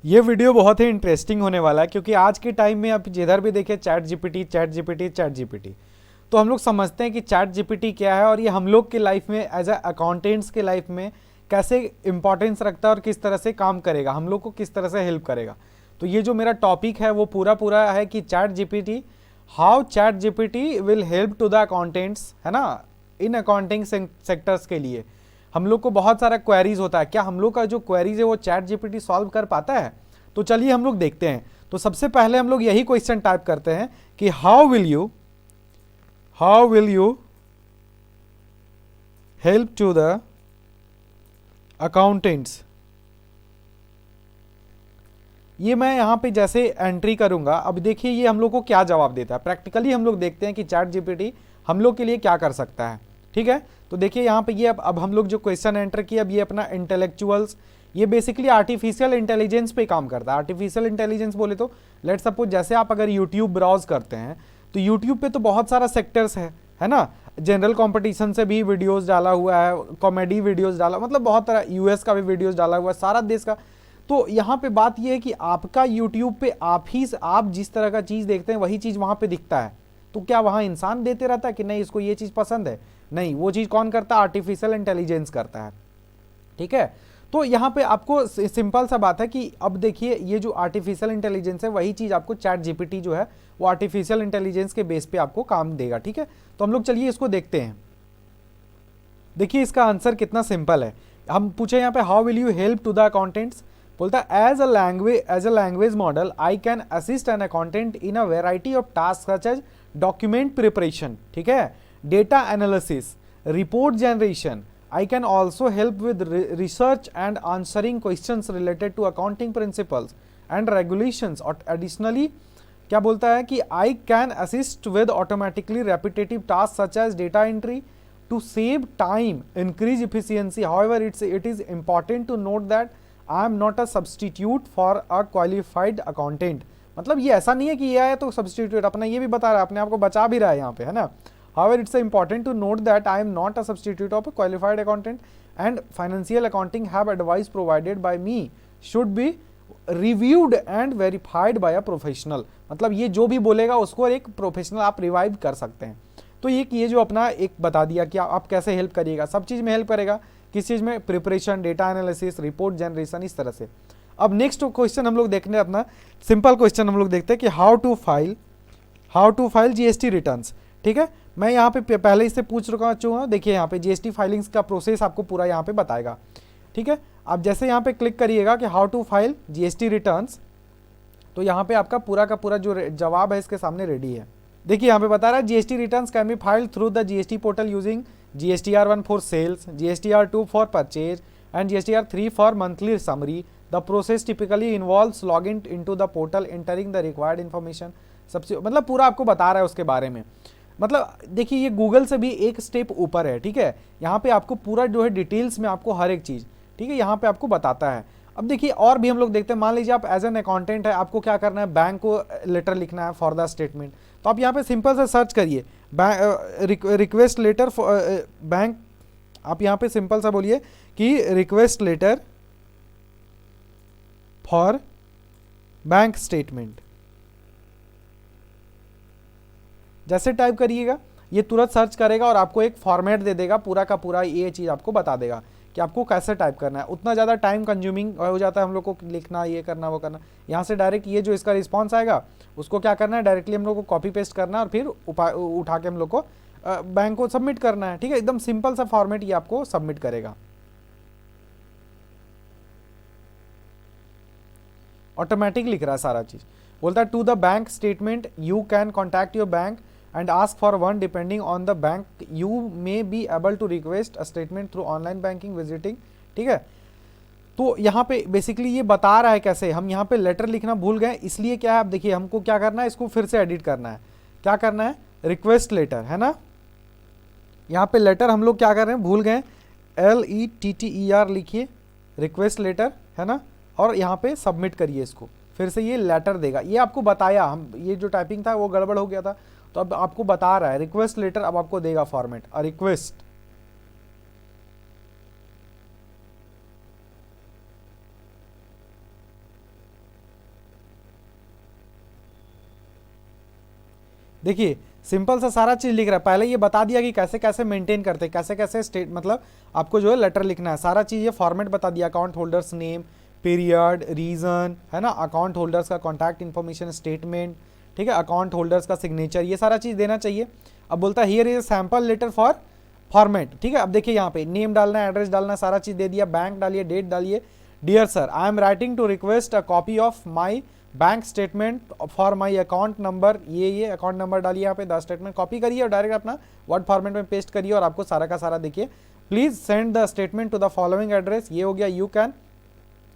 ये वीडियो बहुत ही इंटरेस्टिंग होने वाला है क्योंकि आज के टाइम में आप जिधर भी देखें chat GPT chat GPT chat GPT. तो हम लोग समझते हैं कि चैट जीपीटी क्या है और ये हम लोग के लाइफ में एज अ अकाउंटेंट्स के लाइफ में कैसे इंपॉर्टेंस रखता है और किस तरह से काम करेगा, हम लोग को किस तरह से हेल्प करेगा। तो ये जो मेरा टॉपिक है वो पूरा पूरा है कि ChatGPT, how ChatGPT will help to the accountants, है ना, इन अकाउंटिंग सेक्टर्स के लिए। हम लोग को बहुत सारा क्वेरीज होता है, क्या हम लोग का जो क्वेरीज है वो चैट जीपीटी सॉल्व कर पाता है? तो चलिए हम लोग देखते हैं। तो सबसे पहले हम लोग यही क्वेश्चन टाइप करते हैं कि how will you help to the accountants. ये मैं यहां पे जैसे एंट्री करूंगा, अब देखिए ये हम लोग को क्या जवाब देता है। प्रैक्टिकली हम लोग देखते हैं कि चैट जीपीटी हम लोग के लिए क्या कर सकता है। ठीक है, तो देखिए यहाँ पे ये अब हम लोग जो क्वेश्चन एंटर किया, अब ये अपना इंटेलेक्चुअल्स, ये बेसिकली आर्टिफिशियल इंटेलिजेंस पे काम करता है। आर्टिफिशियल इंटेलिजेंस बोले तो लेट सपोज जैसे आप अगर यूट्यूब ब्राउज करते हैं तो यूट्यूब पे तो बहुत सारा सेक्टर्स है ना। जनरल कंपटीशन से भी वीडियोस डाला हुआ है, कॉमेडी वीडियोस डाला, मतलब बहुत तरह, यूएस का भी वीडियोस डाला हुआ है, सारा देश का। तो यहाँ पे बात यह है कि आपका यूट्यूब पे आप जिस तरह का चीज़ देखते हैं वही चीज़ वहाँ पे दिखता है। तो क्या वहाँ इंसान देते रहता है कि नहीं इसको ये चीज़ पसंद है? नहीं, वो चीज़ कौन करता है? आर्टिफिशियल इंटेलिजेंस करता है। ठीक है, तो यहाँ पे आपको सिंपल सा बात है कि अब देखिए ये जो आर्टिफिशियल इंटेलिजेंस है वही चीज़ आपको चैट जीपीटी जो है वो आर्टिफिशियल इंटेलिजेंस के बेस पे आपको काम देगा। ठीक है, तो हम लोग चलिए इसको देखते हैं। देखिए इसका आंसर कितना सिंपल है। हम पूछे यहाँ पे how will you help to the accountants, बोलता है as a language model I can assist an accountant in a variety of task such as document preparation, ठीक है, data analysis, report generation. I can also help with research and answering questions related to accounting principles and regulations. और additionally क्या बोलता है कि I can assist with automatically repetitive tasks such as data entry to save time, increase efficiency. However, it is important to note that I am not a substitute for a qualified accountant. मतलब ये ऐसा नहीं है कि ये आया तो substitute, अपना ये भी बता रहा है, अपने आप को बचा भी रहा है यहाँ पे, है ना। However, it's important to note that I am not a substitute of a qualified accountant and financial accounting have advice provided by me should be reviewed and verified by a professional. मतलब ये जो भी बोलेगा उसको एक professional आप revive कर सकते हैं। तो ये जो अपना एक बता दिया कि आप कैसे हेल्प करिएगा, सब चीज़ में हेल्प करेगा। किस चीज़ में? Preparation, data analysis, report generation, इस तरह से। अब नेक्स्ट क्वेश्चन हम लोग देखने, अपना सिंपल क्वेश्चन हम लोग देखते हैं कि how to file GST returns. ठीक है, मैं यहाँ पे पहले इससे पूछ चुका हूँ। देखिए यहाँ पे जीएसटी फाइलिंग्स का प्रोसेस आपको पूरा यहाँ पे बताएगा। ठीक है, आप जैसे यहाँ पे क्लिक करिएगा कि how to file GST returns, तो यहाँ पे आपका पूरा का पूरा जो जवाब है इसके सामने रेडी है। देखिए यहाँ पे बता रहा है GST returns can be filed through the GST portal using GSTR1 for sales, GSTR2 for purchase and GSTR3 for monthly summary. The process typically involves login into the portal, entering the required information. सबसे मतलब पूरा आपको बता रहा है उसके बारे में। मतलब देखिए ये गूगल से भी एक स्टेप ऊपर है। ठीक है, यहाँ पे आपको पूरा जो है डिटेल्स में आपको हर एक चीज़, ठीक है, यहाँ पे आपको बताता है। अब देखिए और भी हम लोग देखते हैं, मान लीजिए आप एज एन अकाउंटेंट है, आपको क्या करना है, बैंक को लेटर लिखना है फॉर द स्टेटमेंट। तो आप यहाँ पे सिंपल से सर्च करिए रिक्वेस्ट लेटर बैंक, आप यहाँ पे सिंपल सा बोलिए कि request letter for bank statement. जैसे टाइप करिएगा ये तुरंत सर्च करेगा और आपको एक फॉर्मेट दे देगा, पूरा का पूरा ये चीज़ आपको बता देगा कि आपको कैसे टाइप करना है। उतना ज़्यादा टाइम कंज्यूमिंग हो जाता है हम लोग को लिखना, ये करना वो करना। यहाँ से डायरेक्ट ये जो इसका रिस्पॉन्स आएगा उसको क्या करना है, डायरेक्टली हम लोग को कॉपी पेस्ट करना है और फिर उठा के हम लोग को बैंक को सबमिट करना है। ठीक है, एकदम सिंपल सा फॉर्मेट ये आपको सबमिट करेगा, ऑटोमेटिक लिख रहा है सारा चीज़। बोलता है to the bank statement you can contact your bank and ask for one depending on the bank you may be able to request a statement through online banking visiting। ठीक है, तो यहाँ पे बेसिकली ये बता रहा है कैसे। हम यहाँ पे लेटर लिखना भूल गए, इसलिए क्या है, अब देखिए हमको क्या करना है, इसको फिर से एडिट करना है। क्या करना है, रिक्वेस्ट लेटर, है ना। यहाँ पे लेटर हम लोग क्या कर रहे हैं, भूल गए, LETTER लिखिए, रिक्वेस्ट लेटर, है ना, और यहाँ पे सबमिट करिए इसको। फिर से ये लेटर देगा, ये आपको बताया, हम ये जो टाइपिंग था वो गड़बड़ हो गया था, तो अब आपको बता रहा है रिक्वेस्ट लेटर, अब आपको देगा फॉर्मेट अ रिक्वेस्ट। देखिए सिंपल सा सारा चीज लिख रहा है, पहले ये बता दिया कि कैसे कैसे मेंटेन करते हैं, कैसे कैसे स्टेट मतलब आपको जो है लेटर लिखना है, सारा चीज ये फॉर्मेट बता दिया, account holders name, period, reason, है ना, अकाउंट होल्डर्स का कॉन्टैक्ट इन्फॉर्मेशन, स्टेटमेंट, ठीक है, अकाउंट होल्डर्स का सिग्नेचर, ये सारा चीज देना चाहिए। अब बोलता है here is sample letter for format, ठीक है। अब देखिए यहाँ पे नेम डालना है, एड्रेस डालना है, सारा चीज दे दिया, बैंक डालिए, डेट डालिए, dear sir I am writing to request a copy of my bank statement for my account number, ये अकाउंट नंबर डालिए यहाँ पे, द स्टेटमेंट कॉपी करिए और डायरेक्ट अपना वर्ड फॉर्मेट में पेस्ट करिए और आपको सारा का सारा देखिए, please send the statement to the following address, ये हो गया, you can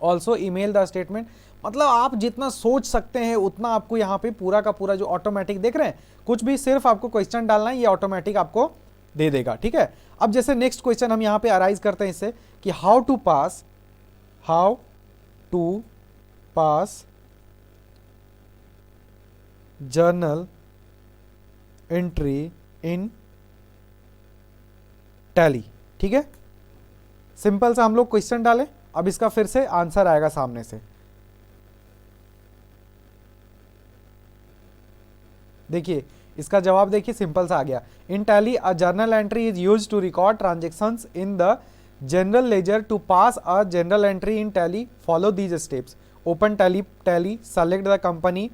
also email the statement. मतलब आप जितना सोच सकते हैं उतना आपको यहाँ पे पूरा का पूरा जो ऑटोमेटिक देख रहे हैं, कुछ भी सिर्फ आपको क्वेश्चन डालना है, ये ऑटोमेटिक आपको दे देगा, ठीक है। अब जैसे नेक्स्ट क्वेश्चन हम यहाँ पे अराइज करते हैं इससे कि how to pass journal entry in Tally, ठीक है। सिंपल सा हम लोग क्वेश्चन डालें, अब इसका फिर से आंसर आएगा सामने से। देखिए इसका जवाब देखिए सिंपल सा आ गया, in Tally a journal entry is used to record transactions in the general ledger, to pass a journal entry in Tally follow these steps, open Tally, select the company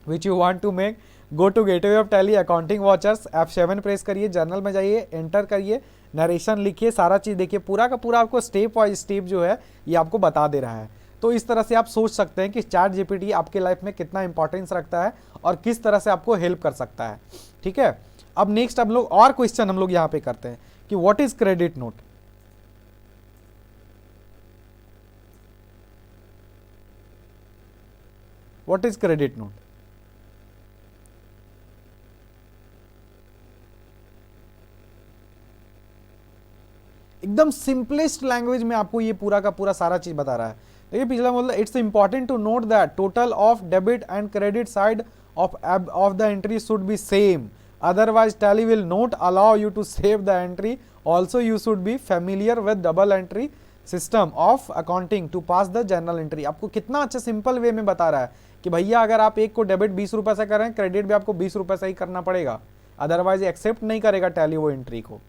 which you want to make, go to gateway of Tally, accounting vouchers, F7 press करिए, journal में जाइए, enter करिए, narration लिखिए, सारा चीज देखिए, पूरा का पूरा आपको स्टेप बाय स्टेप जो है ये आपको बता दे रहा है। तो इस तरह से आप सोच सकते हैं कि चैट जीपीटी आपके लाइफ में कितना इंपॉर्टेंस रखता है और किस तरह से आपको हेल्प कर सकता है, ठीक है। अब नेक्स्ट हम लोग और क्वेश्चन हम लोग यहाँ पे करते हैं कि what is credit note. What is credit note? एकदम सिंपलेस्ट लैंग्वेज में आपको ये पूरा का पूरा सारा चीज बता रहा है। देखिए पिछला मतलब it's important to note that total of debit and credit side of the entry should be same, otherwise tally will not allow you to save the entry. Also you should be familiar with double entry system of accounting to pass the journal entry। आपको कितना अच्छा simple way में बता रहा है कि भैया अगर आप एक को डेबिट 20 रुपए से कर रहे हैं, क्रेडिट भी आपको 20 रुपए से ही करना पड़ेगा, अदरवाइज एक्सेप्ट नहीं करेगा टैली वो एंट्री को।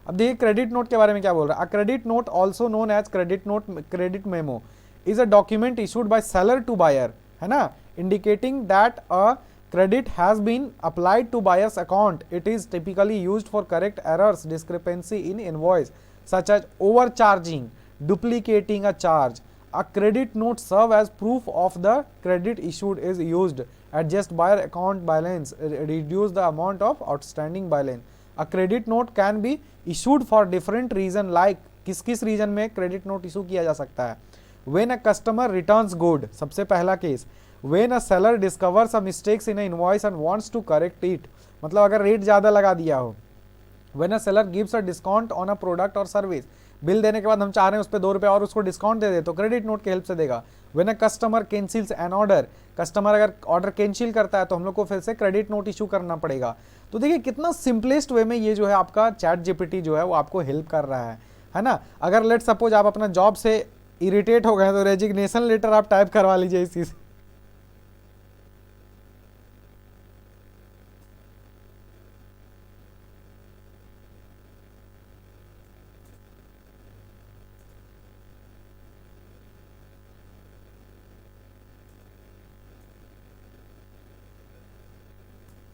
अब देखिए क्रेडिट नोट के बारे में क्या बोल रहा है, credit note also known as credit memo is a document issued by seller to buyer, है ना, indicating that a credit has been applied to buyer's account. It is typically used for correct errors, discrepancy in invoice such as overcharging, duplicating a charge. A credit note serve as proof of the credit issued is used, adjust buyer account balance, reduce the amount of outstanding balance. A credit note can be issued for different reason, like किस reason में credit note issue किया जा सकता है, when a customer returns good, सबसे पहला case, when a seller discovers a mistakes in an invoice and wants to correct it, मतलब अगर रेट ज़्यादा लगा दिया हो, when a seller gives a discount on a product or service, bill देने के बाद हम चाह रहे हैं उस पर 2 रुपये और उसको डिस्काउंट दे दे तो क्रेडिट नोट की हेल्प से देगा। when a customer cancels an order, customer अगर ऑर्डर कैंसिल करता है तो हम लोग को फिर से क्रेडिट नोट इशू करना पड़ेगा। तो देखिए कितना सिंपलेस्ट वे में ये जो है आपका चैट जीपीटी जो है वो आपको हेल्प कर रहा है ना। अगर लेट सपोज आप अपना जॉब से इरिटेट हो गए तो रेजिग्नेशन लेटर आप टाइप करवा लीजिए इसी से।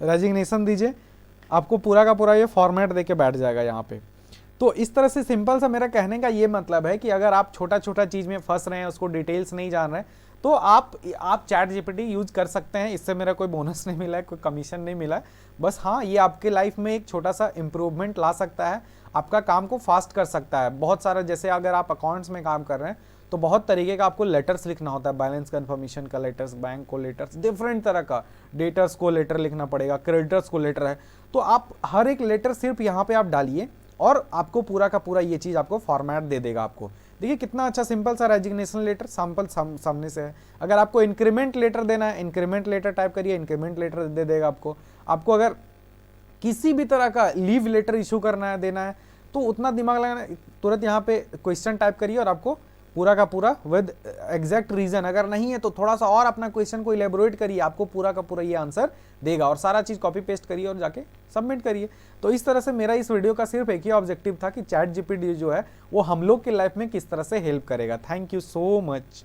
रेजिग्नेशन दीजिए, आपको पूरा का पूरा ये फॉर्मेट देके बैठ जाएगा यहाँ पे। तो इस तरह से सिंपल सा मेरा कहने का ये मतलब है कि अगर आप छोटा छोटा चीज में फंस रहे हैं, उसको डिटेल्स नहीं जान रहे हैं, तो आप चैट जीपीटी यूज कर सकते हैं। इससे मेरा कोई बोनस नहीं मिला है, कोई कमीशन नहीं मिला है, बस हाँ ये आपके लाइफ में एक छोटा सा इंप्रूवमेंट ला सकता है, आपका काम को फास्ट कर सकता है। बहुत सारा जैसे अगर आप अकाउंट्स में काम कर रहे हैं तो बहुत तरीके का आपको लेटर्स लिखना होता है, बैलेंस कंफर्मेशन का लेटर्स, बैंक को लेटर्स, डिफरेंट तरह का, डेटर्स को लेटर लिखना पड़ेगा, क्रेडिटर्स को लेटर है, तो आप हर एक लेटर सिर्फ यहाँ पे आप डालिए और आपको पूरा का पूरा ये चीज़ आपको फॉर्मेट दे देगा आपको। देखिए कितना अच्छा सिंपल सा रेजिग्नेशन लेटर सैंपल सामने से है। अगर आपको इंक्रीमेंट लेटर देना है, इंक्रीमेंट लेटर टाइप करिए, इंक्रीमेंट लेटर दे देगा आपको। आपको अगर किसी भी तरह का लीव लेटर इशू करना है, देना है, तो उतना दिमाग लगाना, तुरंत यहाँ पे क्वेश्चन टाइप करिए और आपको पूरा का पूरा विद एग्जैक्ट रीजन, अगर नहीं है तो थोड़ा सा और अपना क्वेश्चन को इलेबोरेट करिए, आपको पूरा का पूरा ये आंसर देगा, और सारा चीज कॉपी पेस्ट करिए और जाके सबमिट करिए। तो इस तरह से मेरा इस वीडियो का सिर्फ एक ही ऑब्जेक्टिव था कि चैट जीपीटी जो है वो हम लोग के लाइफ में किस तरह से हेल्प करेगा। Thank you so much.